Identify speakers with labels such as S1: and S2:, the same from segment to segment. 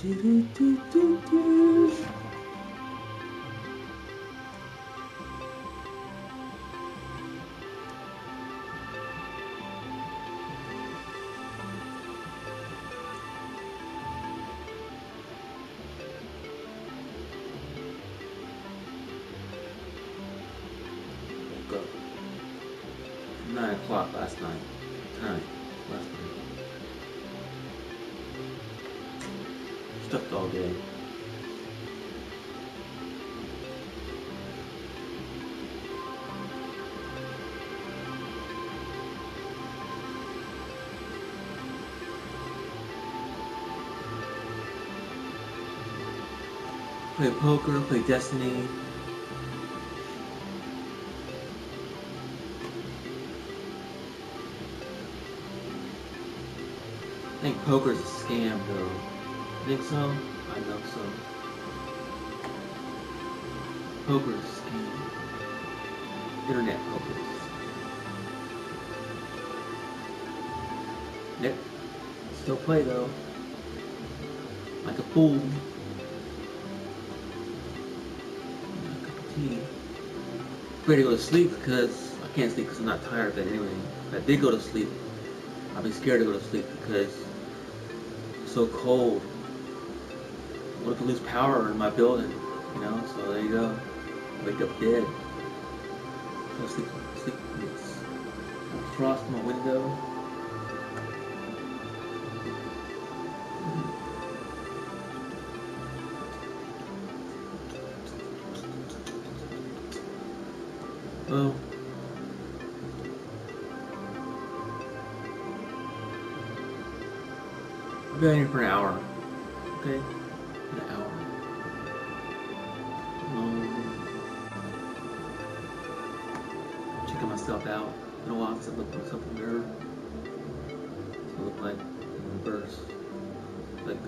S1: Woke up 9 o'clock last night. Last night. Stuffed all day. Play poker, play Destiny. I think poker's a scam though. You think so? I know so. Poker's a scam. Internet poker. Yep. Still play though. Like a fool. Ready to go to sleep because I can't sleep because I'm not tired of it anyway. If I did go to sleep, I'd be scared to go to sleep because it's so cold. What if I lose power in my building? You know, so there you go. Wake up dead. So sleep with frost in my window. Well, I'll be out here for an hour. Okay? An hour. Checking myself out. In a while since I looked at myself in the mirror. So I look like in reverse. Like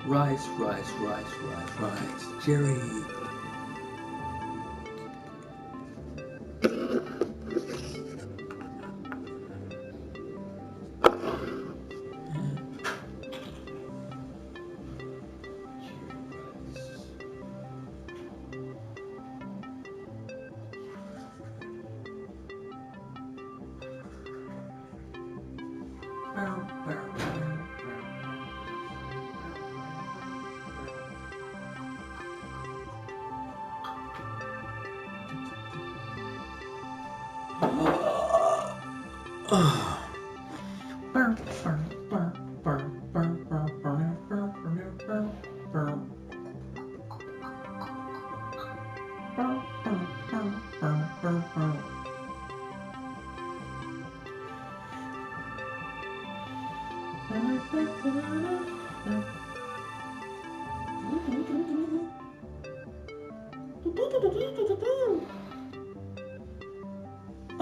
S1: rise, rise, rise, rise, rise. Jerry.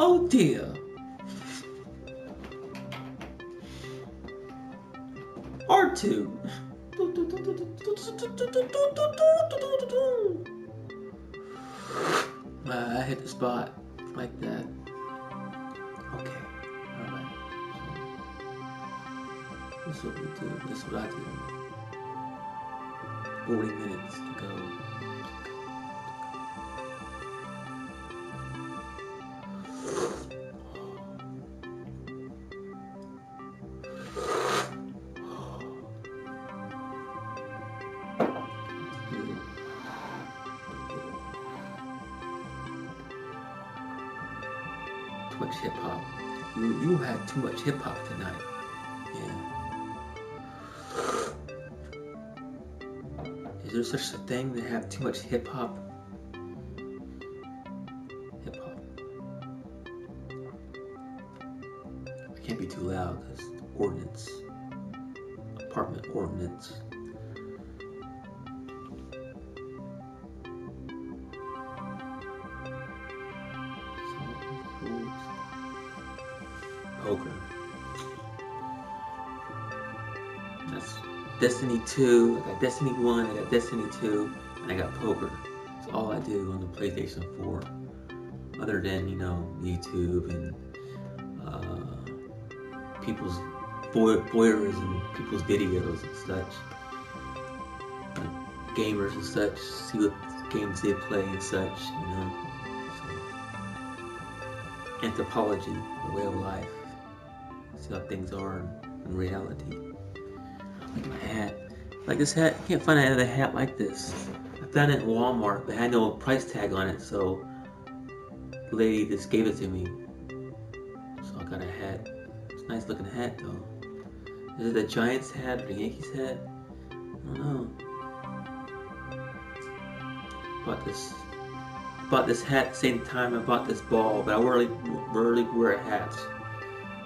S1: Oh dear. R2. I hit the spot like that. Okay, alright. This is what we do. This is what I do. 40 minutes to go. Too much hip hop. You had too much hip hop tonight. Yeah. Is there such a thing to have too much hip hop? Hip hop. I can't be too loud because ordinance. Apartment ordinance. Poker. That's Destiny 2, I got Destiny 1, I got Destiny 2, and I got poker. That's all I do on the PlayStation 4. Other than, you know, YouTube and people's voyeurism, people's videos and such. Gamers and such, see what games they play and such, you know. So, anthropology, the way of life. See how things are in reality. Like my hat. Like this hat, I can't find another hat like this. I found it in Walmart, but it had no price tag on it, so the lady just gave it to me. So I got a hat. It's a nice looking hat though. Is it the Giants hat or the Yankees hat? I don't know. Bought this hat at the same time I bought this ball, but I rarely wear hats.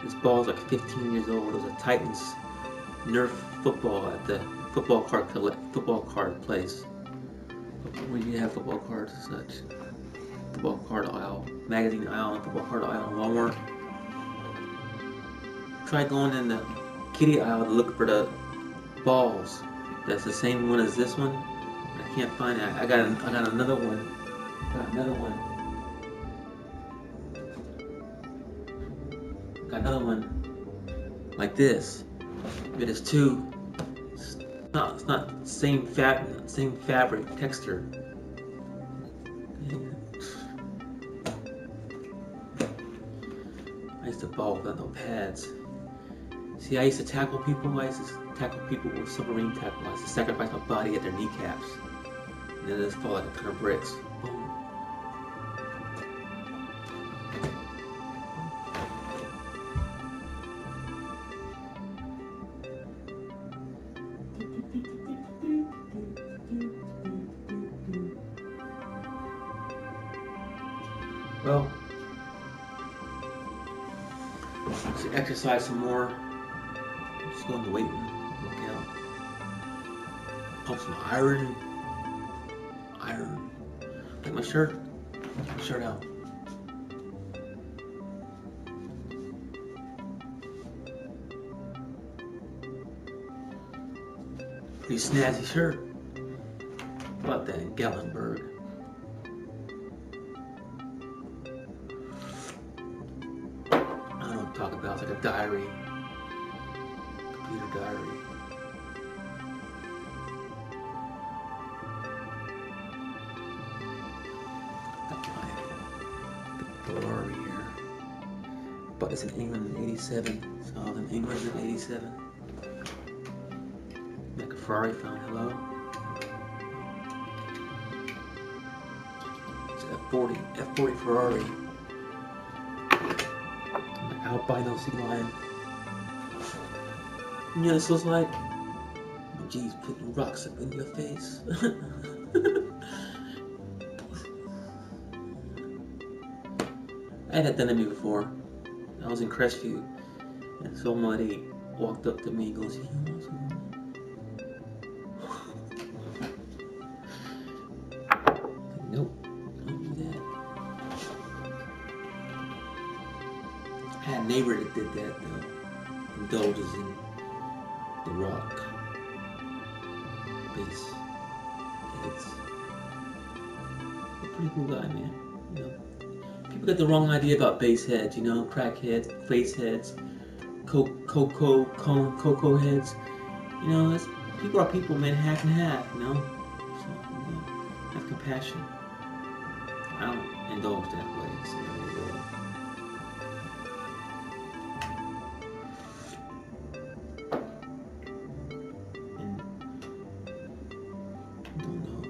S1: This ball's like 15 years old. It was a Titans Nerf football at the football card place. When you have football cards and such. Football card aisle, magazine aisle, football card aisle in Walmart. Try going in the kitty aisle to look for the balls. That's the same one as this one. I can't find it. I got another one. Got another one like this. It is two. It's not same fabric texture. I used to ball without no pads. See, I used to tackle people. I used to tackle people with submarine tackle. I used to sacrifice my body at their kneecaps. And then just fall like a ton of bricks. Boom. Well, let's exercise some more. Just go in the weight room, work out. Pump some iron. Like my shirt. Take my shirt out. Pretty snazzy shirt. Bought that in Gatlinburg. I don't know what to talk about. It's like a diary. Computer diary. Ferrari here. But it's in England in 87. So I was in England in 87. Like a Ferrari found, hello. It's F40 Ferrari. Like albino sea lion. You know what this looks like? Oh, geez, putting rocks up in your face. I had that done to me before. I was in Crestview, and somebody walked up to me and goes, "You want some?" Nope, don't do that. I had a neighbor that did that though. Indulges in the rock bass kids. A pretty cool guy, man. You know. People get the wrong idea about bass heads, you know, crackheads, face heads, cocoa heads. You know, people are people, man, half and half, you know. So, you know, have compassion. I don't indulge that way, so there you go. And I don't know.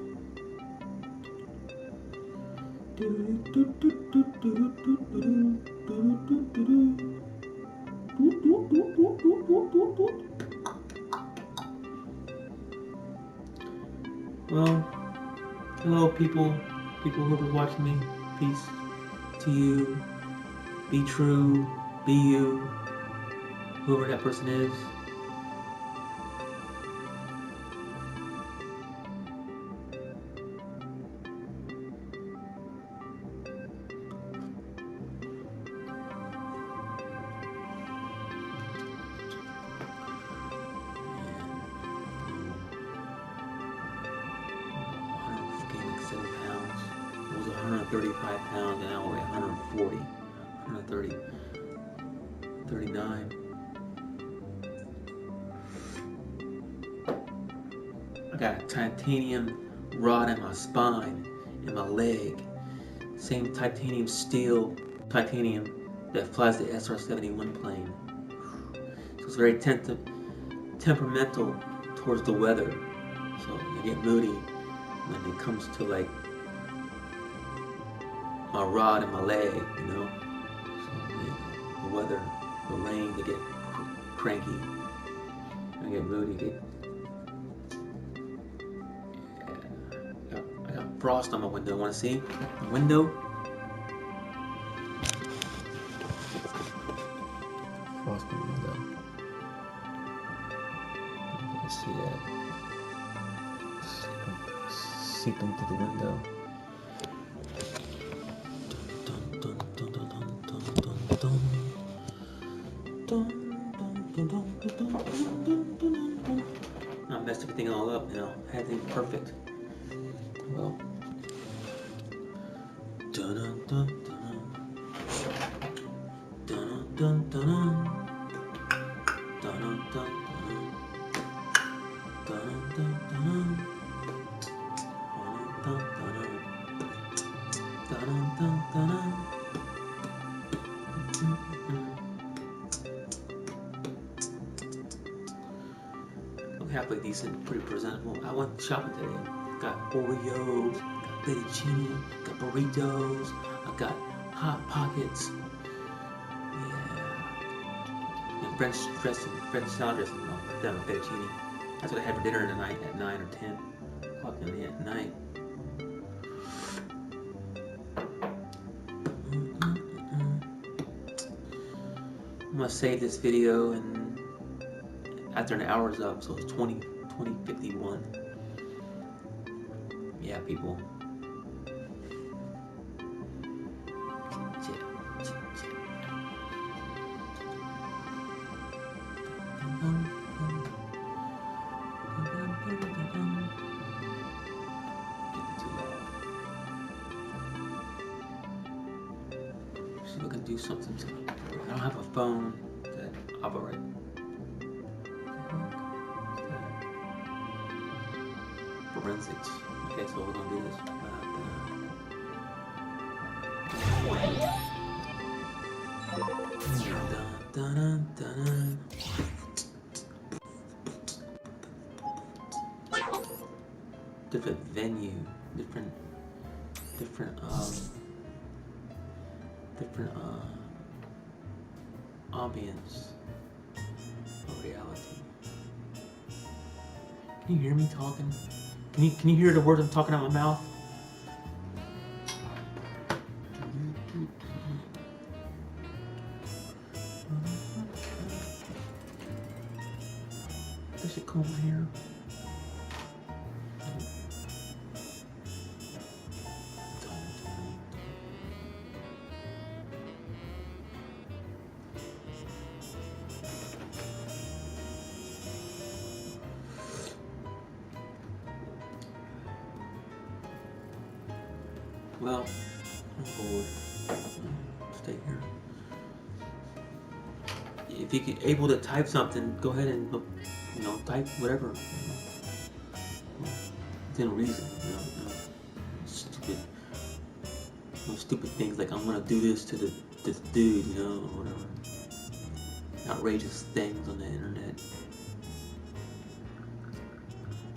S1: Well, hello people who are watching me. Peace to you. Be true. Be you. Whoever that person is. Gained like 7 pounds. It was 135 pounds and now I weigh 140. 130. 39. I got a titanium rod in my spine, in my leg. Same titanium titanium that flies the SR-71 plane. So it's very temperamental towards the weather. So I get moody when it comes to like my rod and my leg, you know. So the weather, the rain, they get cranky. I get moody, I got frost on my window. Want to see the window? Frost on the window. You can see that seeping through the window. I messed everything all up, you know. Had things perfect. Well. Dun dun dun dun dun dun dun dun dun I'm halfway decent, pretty presentable. I went shopping today. Got Oreos, got fettuccine, got burritos, I got Hot Pockets. Yeah. And French salad dressing, fettuccine. That's what I had for dinner tonight at 9 or 10 o'clock at night. I'm gonna save this video and after an hour is up, so it's 20:51. Yeah, people. See if I can do something to it. I don't have a phone that operates. Forensics. Okay, so we're gonna do this. Different venue, different ambience of reality. Can you hear me talking? Can you hear the words I'm talking out of my mouth? I should comb my hair. Well, I'm bored. Stay here. If you're able to type something, go ahead and type whatever. Within reason, stupid things like I'm gonna do this to this dude, or whatever. Outrageous things on the internet.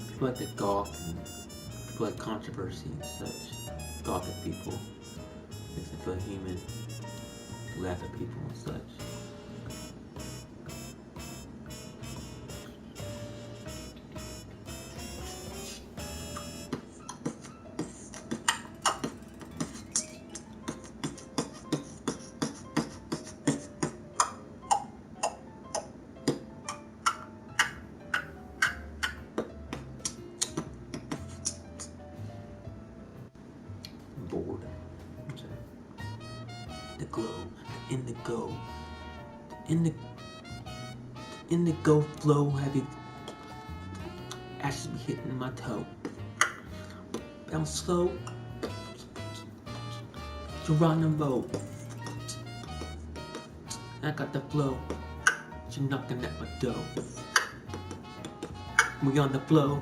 S1: People like to gawk and people like controversy and such. Gawk at people, makes them feel human, laugh at people and such. the glow, the indigo, the indigo flow, heavy ashes be hitting my toe. Bounce slow, Geronimo. I got the flow, she knocking at my door. We on the flow,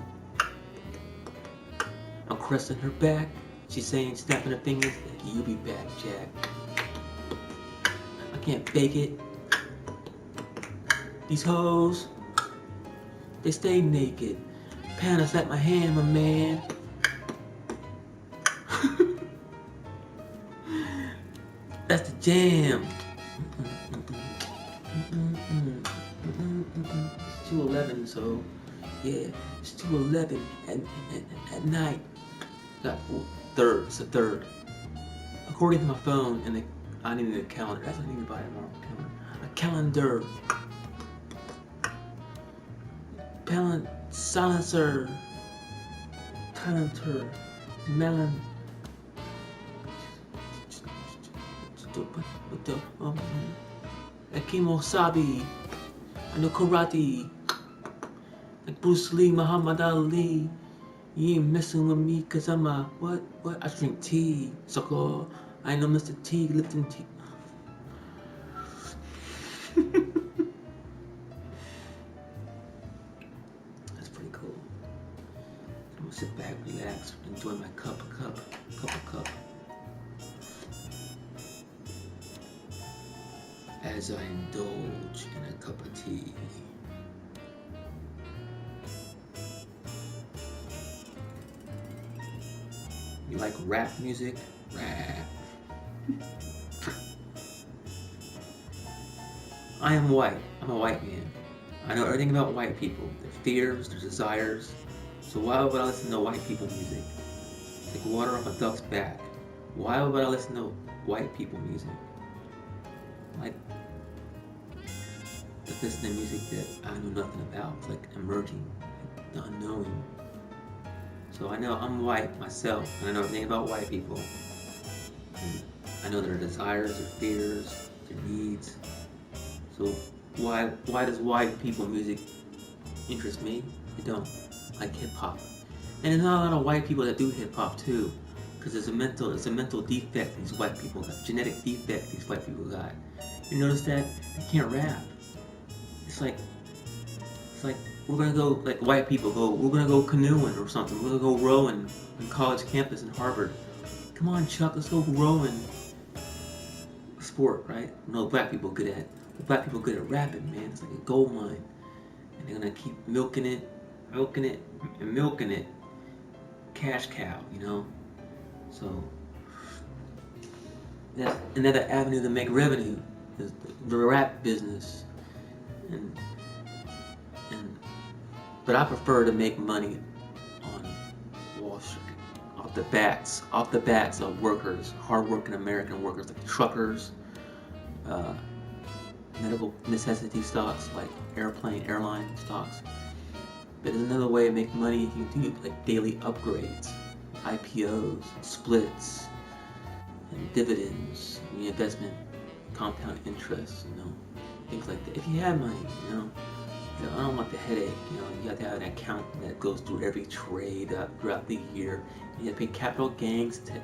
S1: I'm caressing her back. She's saying, snapping her fingers, you be back, Jack. I can't fake it. These hoes, they stay naked. Pandas at my hand, my man. That's the jam. It's 2:11, so yeah, it's 2:11 at night. Got third, it's the third. According to my phone, and I need a calendar. That's what I need to buy tomorrow. A calendar. Silencer. Talenter. Melon. Akimosabi. I know karate. Like Bruce Lee, Muhammad Ali. You ain't messing with me cause I'm a, what? I drink tea. So I know Mr. T lifting tea. That's pretty cool. I'm gonna sit back, relax, enjoy my cup of cup. As I indulge in a cup of tea. You like rap music? Rap. I am white. I'm a white man. I know everything about white people. Their fears, their desires. So why would I listen to white people music? It's like water off a duck's back. Why would I listen to white people music? Like listen to music that I know nothing about. It's like emerging, like the unknowing. So I know I'm white myself, and I know everything about white people. And I know their desires, their fears, their needs. So why does white people music interest me? It don't. Like hip hop. And there's not a lot of white people that do hip hop too. Because it's a mental defect these white people got. Genetic defect these white people got. You notice that? They can't rap. It's like we're gonna go, like white people go, we're gonna go canoeing or something. We're gonna go rowing on college campus in Harvard. Come on, Chuck, let's go rowing. Sport, right? No, black people good at rapping, man. It's like a gold mine. And they're gonna keep milking it. Cash cow, you know? So that's another avenue to make revenue, is the rap business. But I prefer to make money on Wall Street, off the backs of workers, hardworking American workers, like truckers, medical necessity stocks like airline stocks. But there's another way to make money. You can do like daily upgrades, IPOs, splits, and dividends, reinvestment, compound interest, you know, things like that. If you have money, you know. I don't want the headache, you know. You have to have an account that goes through every trade throughout the year. You have to pay capital gains tax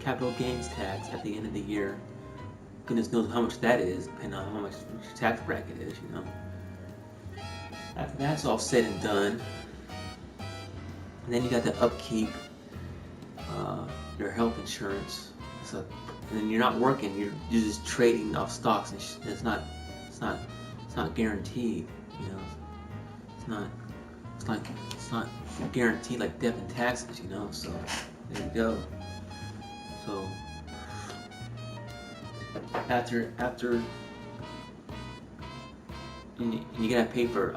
S1: at the end of the year. Goodness knows how much that is, depending on how much your tax bracket is, you know. After that's all said and done, and then you got the upkeep, your health insurance. So, and then you're not working. You're just trading off stocks, and it's not guaranteed, you know. It's not guaranteed like death and taxes, you know. So there you go. So after and you gotta pay for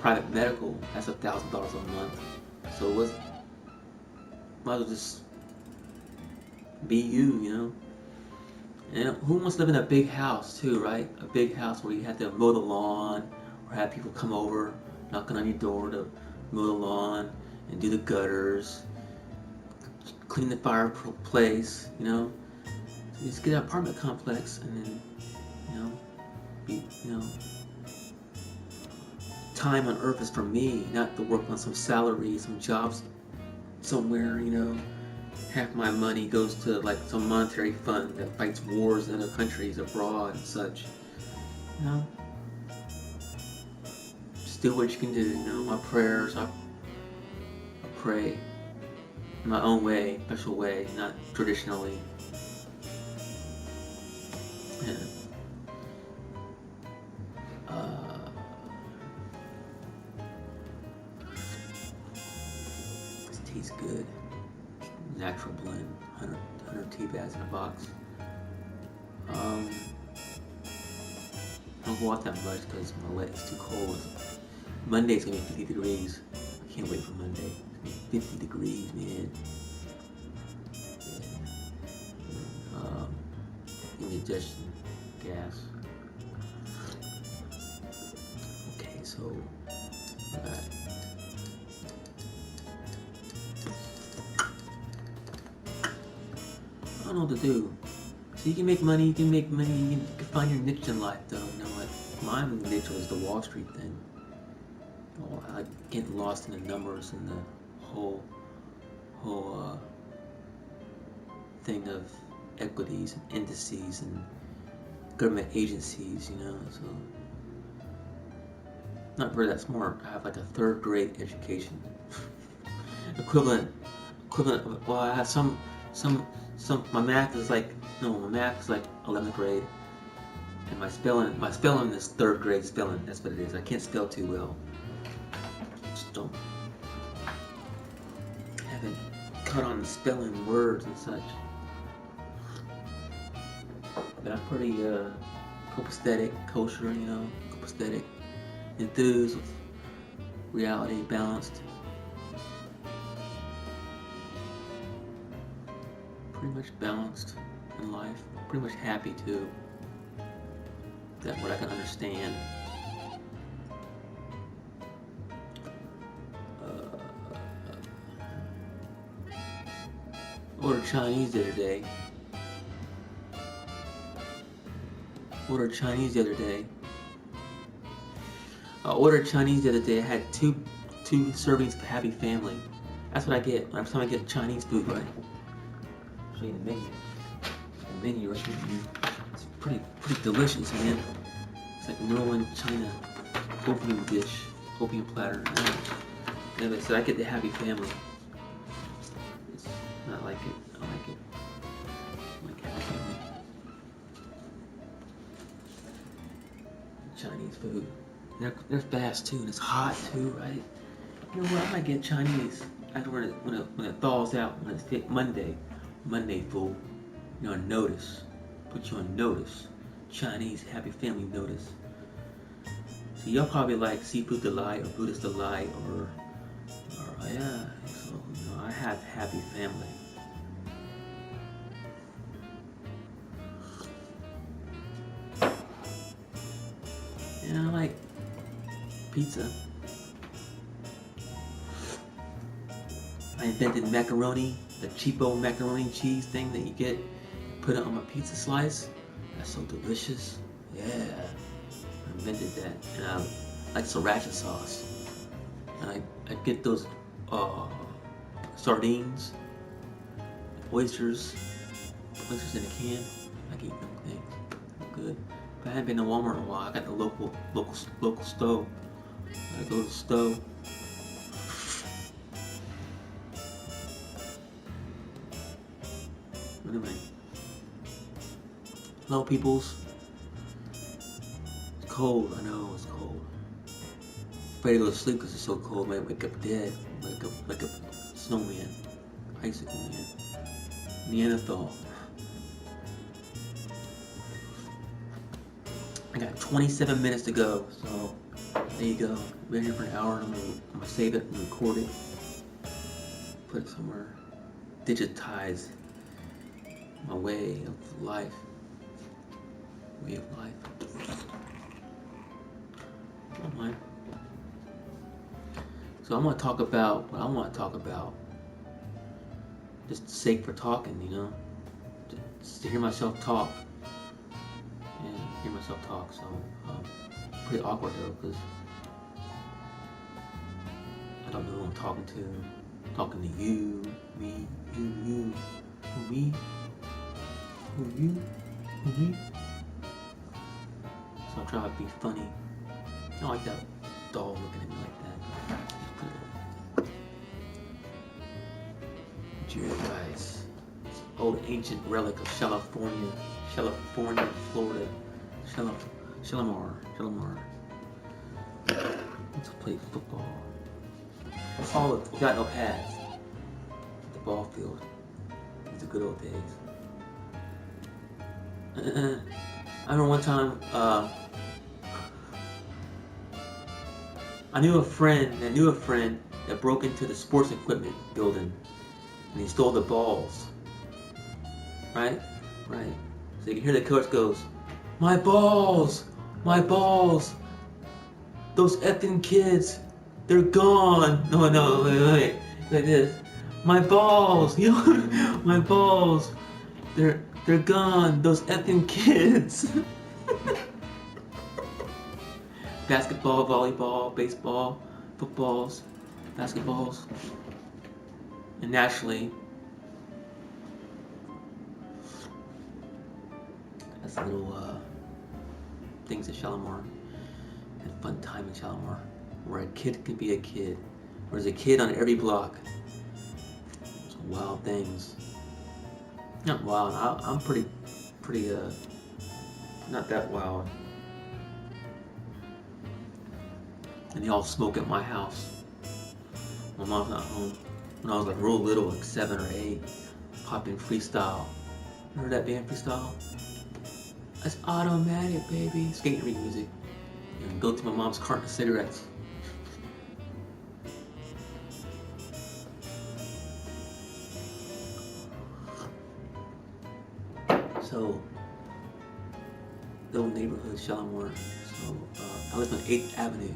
S1: private medical. That's $1,000 a month. So might as well just be you know. And who wants to live in a big house too, right? A big house where you have to mow the lawn, or have people come over, knocking on your door to mow the lawn and do the gutters, clean the fireplace, you know? just get an apartment complex and then, time on earth is for me, not to work on some salary, some jobs somewhere, half my money goes to like some monetary fund that fights wars in other countries abroad and such. Just do what you can do, my prayers, I pray in my own way, special way, not traditionally. And, this tea's good. Natural blend, 100 tea bags in a box. I don't go out that much because it's too cold. Monday's gonna be 50 degrees. I can't wait for Monday. It's gonna be 50 degrees, man. Indigestion, gas. Okay, so I don't know what to do. So you can make money, you can find your niche in life though. What? My niche was the Wall Street thing. I get lost in the numbers and the whole thing of equities and indices and government agencies, so not very that smart. I have like a 3rd grade education. equivalent of, well, I have some my math is like 11th grade, and my spelling is 3rd grade spelling. That's what it is. I can't spell too well. Just haven't caught on spelling words and such. But I'm pretty copacetic, kosher, copacetic, enthused with reality, balanced. Pretty much balanced in life. Pretty much happy too. That what I can understand. Ordered Chinese the other day. I ordered Chinese the other day. I had two servings of Happy Family. That's what I get every time I get Chinese food, right? I'll show you the menu. The menu right here. It's pretty delicious, man. It's like Merlin China opium dish, opium platter. Anyway, so I get the Happy Family. It's not like it. I like it. I like Happy Family. Chinese food. They're fast too, and it's hot too, right? You know what? I might get Chinese after when it thaws out, when it's Monday, fool. You're on notice. Put you on notice. Chinese Happy Family notice. So y'all probably like Seafood Delight or Buddhist Delight or yeah. So I have Happy Family. And I like pizza. I invented macaroni, the cheapo macaroni and cheese thing that you get, put it on my pizza slice. That's so delicious. Yeah, I invented that. And I like sriracha sauce. And I get those sardines, oysters in a can. I can eat them things. They're good. But I haven't been to Walmart in a while. I got the local stove. I go to the stove. Anyway. Hello, peoples. It's cold. I know it's cold. Afraid to go to sleep because it's so cold. Might wake up dead. Wake up like a snowman. Icicle man. Neanderthal. I got 27 minutes to go, so there you go. Been here for an hour, and I'm gonna save it and record it. Put it somewhere. Digitize my way of life. Oh my. So I'm gonna talk about what I want to talk about. Just the sake for talking, just to hear myself talk. So pretty awkward though, because I don't know who I'm talking to. I'm talking to you, me, you, who me, who you, who me. So I'm trying to be funny. I don't like that doll looking at me like that. Jeez, this old ancient relic of California, Florida. Shalimar. Let's play football. We got no pads. The ball field. It's the good old days. I remember one time, I knew a friend that broke into the sports equipment building and he stole the balls. Right? So you can hear the coach goes, "My balls! My balls! Those effing kids, they're gone!" No, wait. Like this. "My balls! You know, my balls! They're gone! Those effing kids!" Basketball, volleyball, baseball, footballs, basketballs. And naturally, that's little things at Shalimar. Had a fun time in Shalimar, where a kid could be a kid. There's a kid on every block. Some wild things. Not wild. I'm pretty, not that wild. And they all smoke at my house. My mom's not home. When I was like real little, like 7 or 8, popping Freestyle. Remember that band Freestyle? That's automatic, baby. Skate rink music. And go to my mom's carton of cigarettes. So, the old neighborhood, Shalimar. So, I lived on 8th Avenue.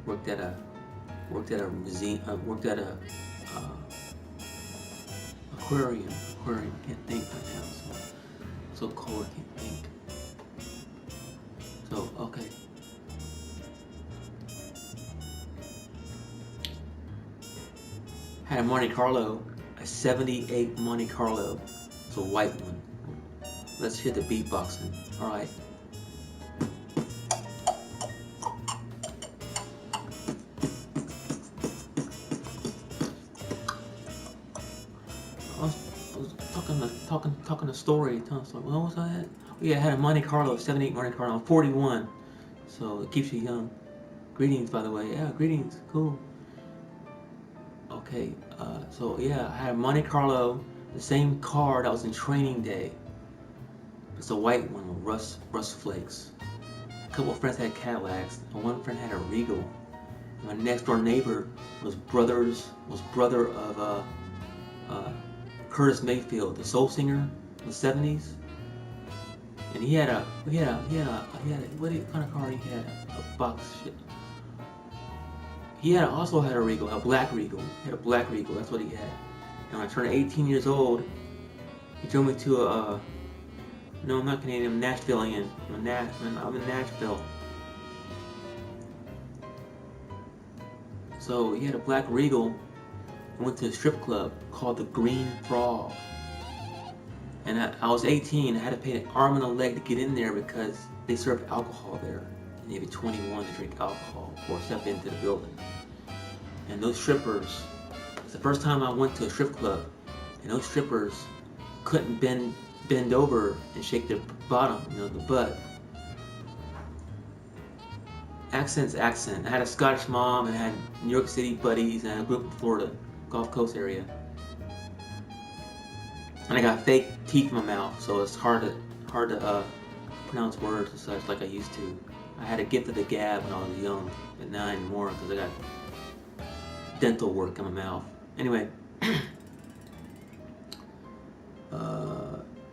S1: Worked at a museum. Worked at a aquarium. Can't think right now. So cold. I can't think. So okay. Had a Monte Carlo, a '78 Monte Carlo. It's a white one. Let's hit the beatboxing. All right. Talking a story. Telling a story. What was I at? Oh, yeah, I had a Monte Carlo, '78 Monte Carlo. I'm 41, so it keeps you young. Greetings, by the way. Yeah, greetings. Cool. Okay, so yeah, I had a Monte Carlo, the same car that was in Training Day. It's a white one with rust flakes. A couple of friends had Cadillacs, and one friend had a Regal. My next door neighbor was brother of Curtis Mayfield, the soul singer in the '70s. And he had a what kind of car he had? A box shit. He also had a Regal, a black Regal. He had a black Regal, that's what he had. And when I turned 18 years old, he drove me to no, I'm not Canadian, I'm Nashvilleian. I'm in Nashville. So he had a black Regal and went to a strip club called the Green Frog. And I was 18, I had to pay an arm and a leg to get in there because they served alcohol there. And you had to be 21 to drink alcohol or step into the building. And those strippers, it's the first time I went to a strip club, and those strippers couldn't bend over and shake their bottom, the butt. Accent. I had a Scottish mom and I had New York City buddies and I grew up in Florida, Gulf Coast area. And I got fake teeth in my mouth, so it's hard to pronounce words and such like I used to. I had a gift of the gab when I was young, but not anymore because I got dental work in my mouth. Anyway,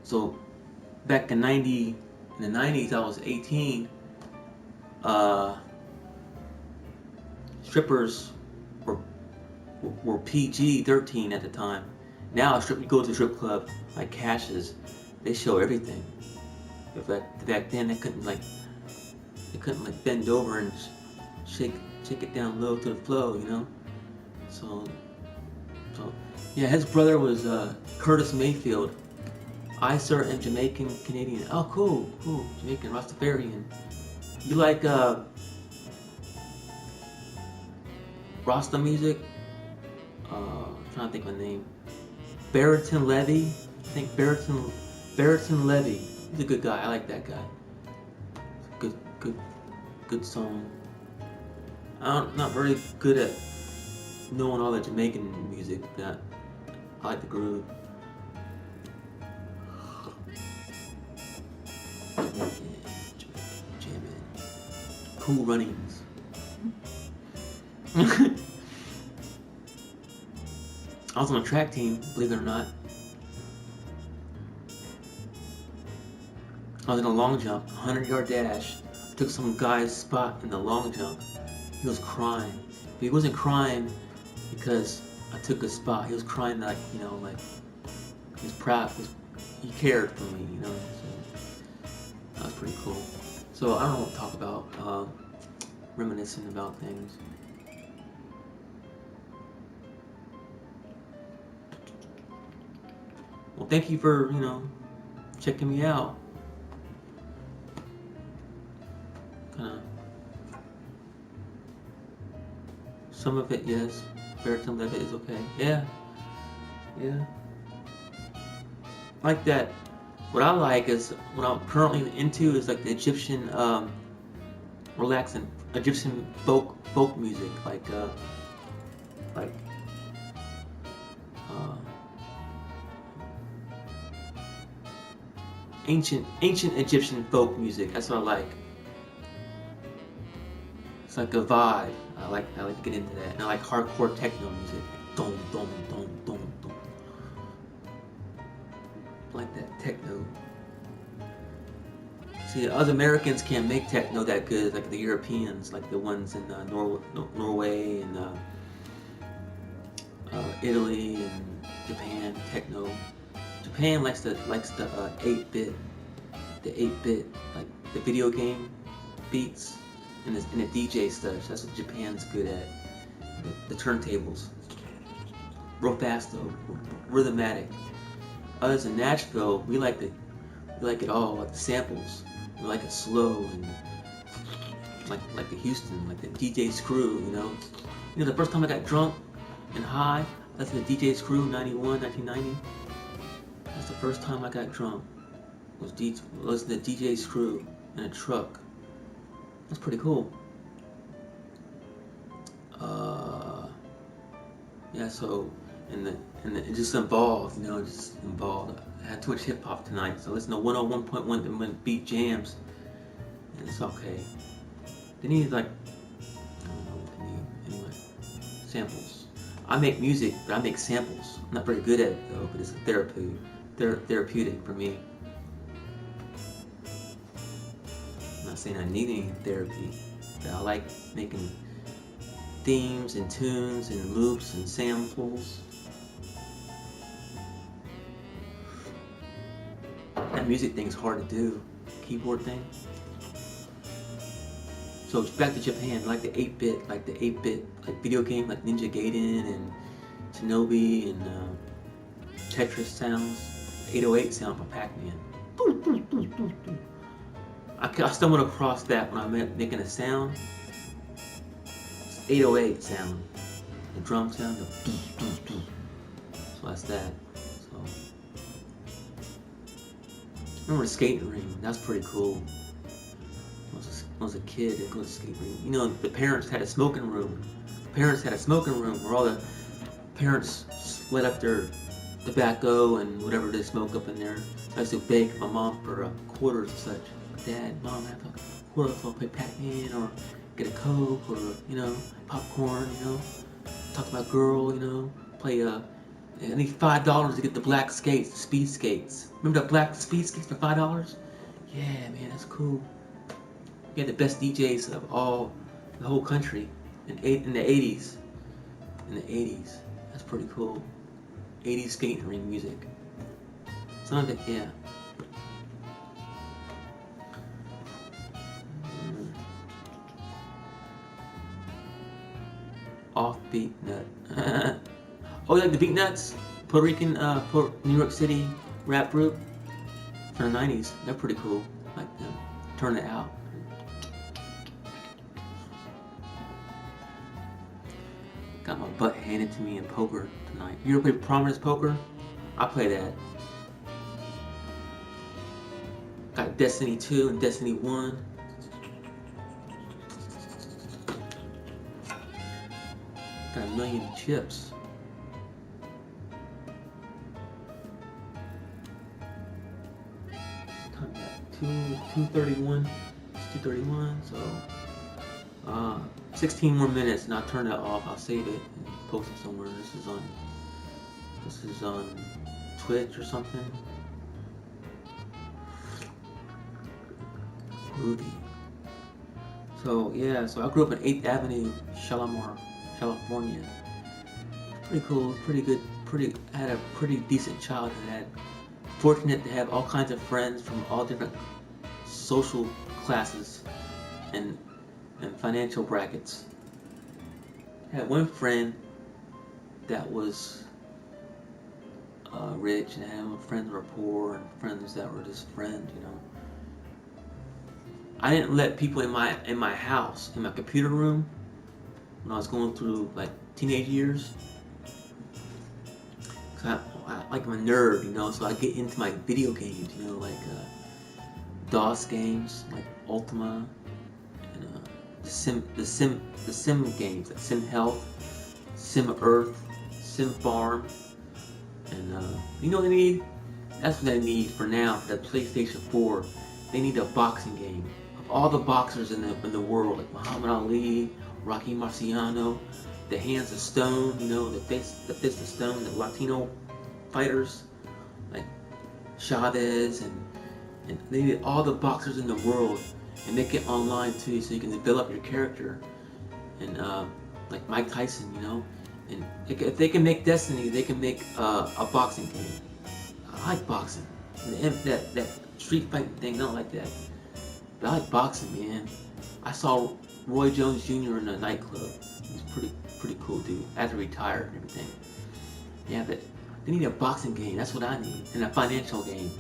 S1: so back in the 90s, I was 18. Strippers were PG-13 at the time, Now you go to a strip club like Cash's, they show everything. But back then they couldn't like bend over and shake it down low to the flow, you know. So yeah, his brother was Curtis Mayfield, Icer and Jamaican Canadian. Oh, cool, Jamaican Rastafarian. You like Rasta music? I'm trying to think of a name. Barrington Levy. I think Barrington Levy. He's a good guy. I like that guy. Good song. I'm not very good at knowing all the Jamaican music, but I like the groove. Jamming. Cool Runnings. I was on a track team, believe it or not. I was in a long jump, 100-yard dash. Took some guy's spot in the long jump. He was crying. But he wasn't crying because I took a spot. He was crying like, you know, like he was proud. He cared for me, you know. So that was pretty cool. So I don't know what to talk about. Reminiscing about things. Well, thank you for, you know, checking me out. Some of it, yes. Baritone of it is okay. Yeah. Like that. What I like is, what I'm currently into is like the Egyptian, relaxing Egyptian folk music, like ancient Egyptian folk music. That's what I like. It's like a vibe. I like to get into that. And I like hardcore techno music. Dom dom dom dom dom. I like that techno. See, us Americans can't make techno that good, like the Europeans, like the ones in Norway and Italy and Japan. Techno. Japan likes the 8-bit, like the video game beats. And the DJ stuff. That's what Japan's good at. The turntables. Real fast though. Rhythmatic. Us in Nashville, we like it all, like the samples. We like it slow and like the Houston, like the DJ Screw, you know. You know, the first time I got drunk and high, that's the DJ Screw 1990. That's the first time I got drunk. Was the DJ Screw in a truck. That's pretty cool. Yeah, so and it just involved, you know, I had too much hip hop tonight, so listen to 101.1 beat jams, and it's okay. They need like, I don't know what they need. Anyway, samples. I make music, but I make samples. I'm not very good at it though, but it's a therapeutic for me. I'm not saying I need any therapy, but I like making themes and tunes and loops and samples. That music thing's hard to do, keyboard thing. So back to Japan, like the 8-bit, like video game, like Ninja Gaiden and Shinobi and Tetris sounds, 808 sound from Pac-Man. I stumbled across that when I'm making a sound. It's 808 sound, the drum sound. So that's that. So remember the skating ring? That's pretty cool. When I was a kid, I'd go to the skating ring. You know, the parents had a smoking room. Where all the parents split up their tobacco and whatever they smoke up in there. I used to beg my mom for quarters and such. Dad, Mom, I have a quarter so I'll play Pac-Man or get a Coke or, you know, popcorn, you know, talk about girl, you know, play I need $5 to get the black skates, the speed skates. Remember the black speed skates for $5? Yeah, man, that's cool. We had the best DJs of the whole country in the 80s. That's pretty cool. 80s skating music. Some of it, yeah. Offbeat Nut. Oh, you like the Beat Nuts? Puerto Rican, New York City rap group from the 90s. They're pretty cool. Like them. Turn It Out. Got my butt handed to me in poker tonight. You ever play Prominence Poker? I play that. Got Destiny 2 and Destiny 1. Got a million chips. Time that 2:31. It's 2:31. So 16 more minutes, and I'll turn that off. I'll save it and post it somewhere. This is on Twitch or something. Groovy. So yeah, so I grew up in 8th Avenue, Shalimar, California. Pretty cool, pretty good, I had a pretty decent childhood. I had fortunate to have all kinds of friends from all different social classes and financial brackets. I had one friend that was rich, and I had friends that were poor, and friends that were just friends, you know. I didn't let people in my house, in my computer room, when I was going through like teenage years. Cause I'm a nerd, you know, so I get into my video games, you know, like DOS games, like Ultima, and the Sim games, like Sim Health, Sim Earth, Sim Farm, and you know what they need? That's what they need for now, for the PlayStation 4. They need a boxing game. Of all the boxers in the world, like Muhammad Ali, Rocky Marciano, the Hands of Stone, you know, the Fist of Stone, the Latino fighters, like Chavez, and they need all the boxers in the world, and make it online too, so you can develop your character. And like Mike Tyson, you know, and if they can make Destiny, they can make a boxing game. I like boxing. That street fighting thing, I don't like that. But I like boxing, man. I saw Roy Jones Jr. in a nightclub. He's pretty cool dude. After retired and everything. Yeah, but they need a boxing game. That's what I need. And a financial game.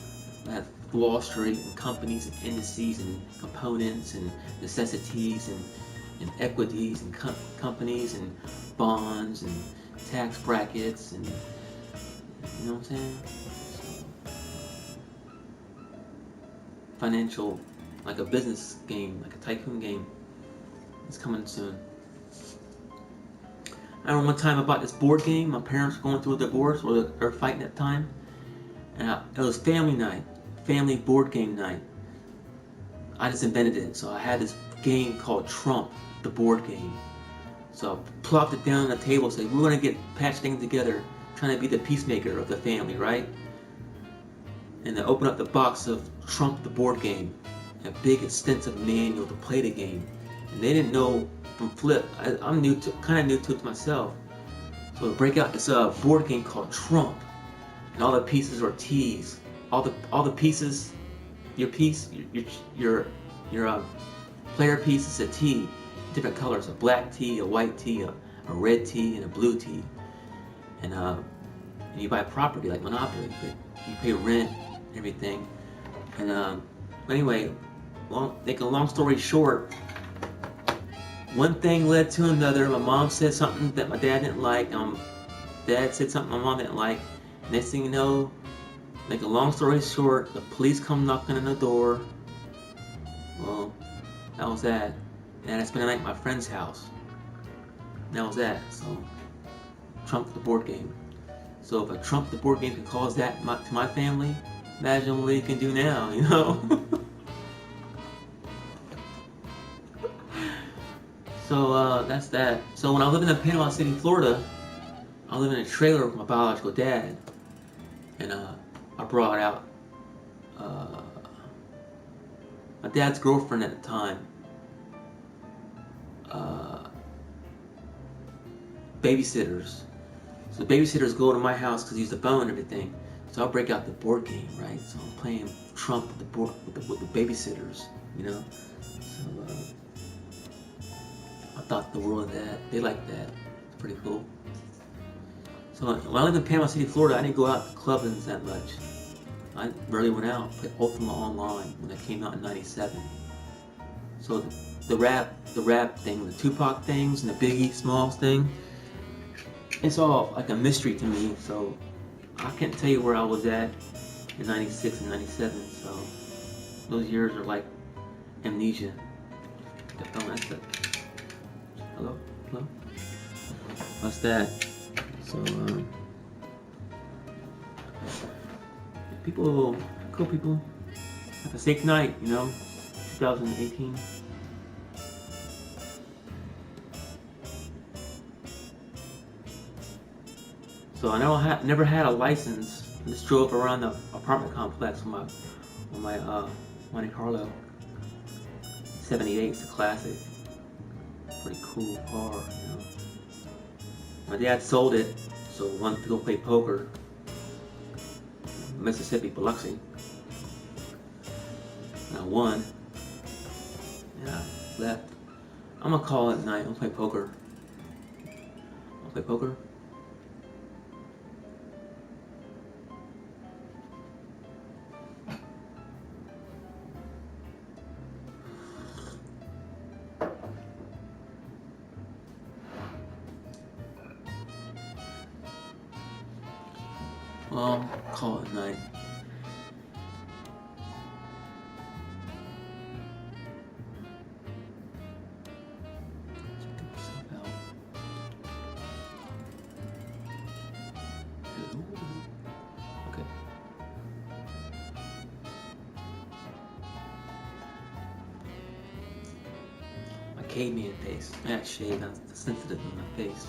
S1: I have Wall Street and companies and indices and components and necessities and equities and companies and bonds and tax brackets, and you know what I'm saying? Financial, like a business game, like a tycoon game. It's coming soon. I remember one time I bought this board game. My parents were going through a divorce, or they're fighting at the time, and it was family night, family board game night. I just invented it, so I had this game called Trump, the board game. So I plopped it down on the table, said we're gonna patch things together, trying to be the peacemaker of the family, right? And I opened up the box of Trump, the board game, a big extensive manual to play the game. And they didn't know from flip. I'm kind of new to it myself. So I break out this board game called Trump, and all the pieces are T's. All the pieces, your piece, your player piece is a T, different colors: a black T, a white T, a red T, and a blue T. And you buy property like Monopoly, but you pay rent, everything. And anyway, make a long story short, one thing led to another. My mom said something that my dad didn't like. Dad said something my mom didn't like. Next thing you know, make a long story short, the police come knocking on the door. Well, that was that. And I spent the night at my friend's house. That was that. So, Trump the board game. So if a Trump the board game can cause that to my family, imagine what he can do now, you know? So that's that. So when I was living in Panama City, Florida, I lived in a trailer with my biological dad, and I brought out my dad's girlfriend at the time, babysitters. So the babysitters go to my house because they use the phone and everything. So I'll break out the board game, right? So I'm playing Trump with the board with the babysitters, you know. So I thought the world of that. They like that. It's pretty cool. So when I lived in Panama City, Florida, I didn't go out to clubbing that much. I rarely went out. Played Ultima Online when it came out in '97. So the rap thing, the Tupac things, and the Biggie Smalls thing, it's all like a mystery to me. So I can't tell you where I was at in '96 and '97. So those years are like amnesia. Oh, that's it. Hello? Hello? What's that? So, people, cool people, have a safe night, you know, 2018. So I never had a license. I just drove around the apartment complex with my Monte Carlo 78. It's a classic. Pretty cool car, you know. My dad sold it, so I wanted to go play poker. Mississippi, Biloxi. And I won. And I left. I'm gonna call it night. I'm gonna play poker. I'll play poker. Well, call it night. Okay. My caveman face. I got shaved. I'm sensitive in my face.